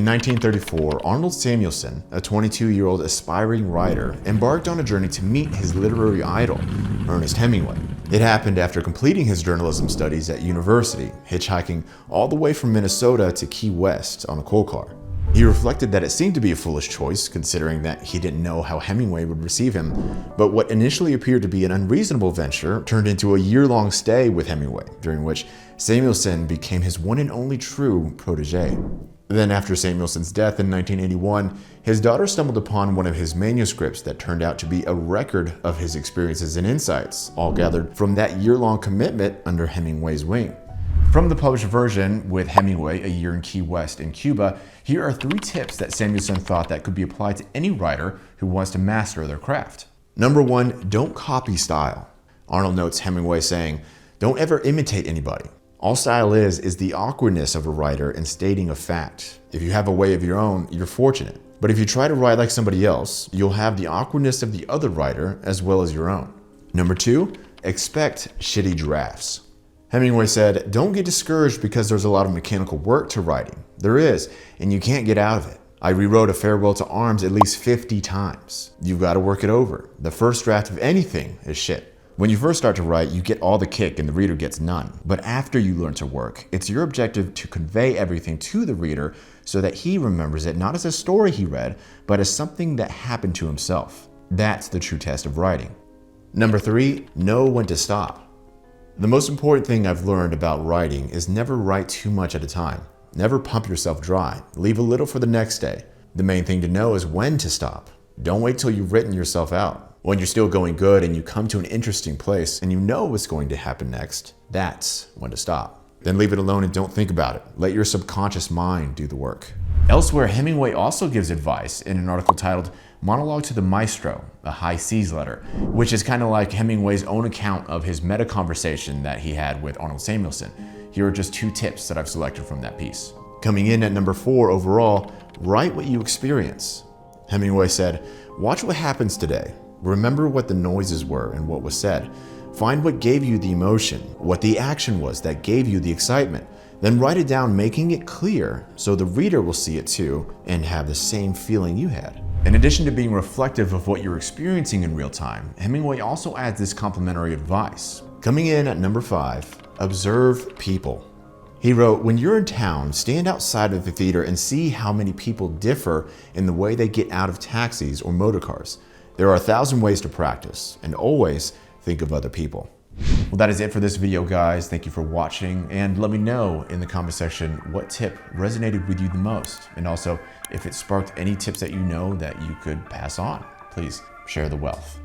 In 1934, Arnold Samuelson, a 22-year-old aspiring writer, embarked on a journey to meet his literary idol, Ernest Hemingway. It happened after completing his journalism studies at university, hitchhiking all the way from Minnesota to Key West on a coal car. He reflected that it seemed to be a foolish choice, considering that he didn't know how Hemingway would receive him, but what initially appeared to be an unreasonable venture turned into a year-long stay with Hemingway, during which Samuelson became his one and only true protege. Then, after Samuelson's death in 1981, his daughter stumbled upon one of his manuscripts that turned out to be a record of his experiences and insights, all gathered from that year-long commitment under Hemingway's wing. From the published version, with Hemingway, A Year in Key West and Cuba, here are 3 tips that Samuelson thought that could be applied to any writer who wants to master their craft. Number 1, don't copy style. Arnold notes Hemingway saying, "Don't ever imitate anybody. All style is the awkwardness of a writer in stating a fact. If you have a way of your own, you're fortunate. But if you try to write like somebody else, you'll have the awkwardness of the other writer as well as your own." Number 2, expect shitty drafts. Hemingway said, "Don't get discouraged because there's a lot of mechanical work to writing. There is, and you can't get out of it. I rewrote A Farewell to Arms at least 50 times. You've got to work it over. The first draft of anything is shit. When you first start to write, you get all the kick and the reader gets none. But after you learn to work, it's your objective to convey everything to the reader so that he remembers it not as a story he read, but as something that happened to himself. That's the true test of writing." Number 3, know when to stop. The most important thing I've learned about writing is never write too much at a time. Never pump yourself dry. Leave a little for the next day. The main thing to know is when to stop. Don't wait till you've written yourself out. When you're still going good and you come to an interesting place and you know what's going to happen next, that's when to stop. Then leave it alone and don't think about it. Let your subconscious mind do the work. Elsewhere, Hemingway also gives advice in an article titled Monologue to the Maestro, a high seas letter, which is kind of like Hemingway's own account of his meta conversation that he had with Arnold Samuelson. Here are just 2 tips that I've selected from that piece. Coming in at number 4 overall, write what you experience. Hemingway said, "Watch what happens today. Remember what the noises were and what was said. Find what gave you the emotion, what the action was that gave you the excitement. Then write it down, making it clear so the reader will see it too and have the same feeling you had." In addition to being reflective of what you're experiencing in real time, Hemingway also adds this complimentary advice. Coming in at number 5, observe people. He wrote, "When you're in town, stand outside of the theater and see how many people differ in the way they get out of taxis or motor cars. There are 1,000 ways to practice, and always think of other people." Well, that is it for this video, guys. Thank you for watching, and let me know in the comment section what tip resonated with you the most, and also if it sparked any tips that you know that you could pass on. Please share the wealth.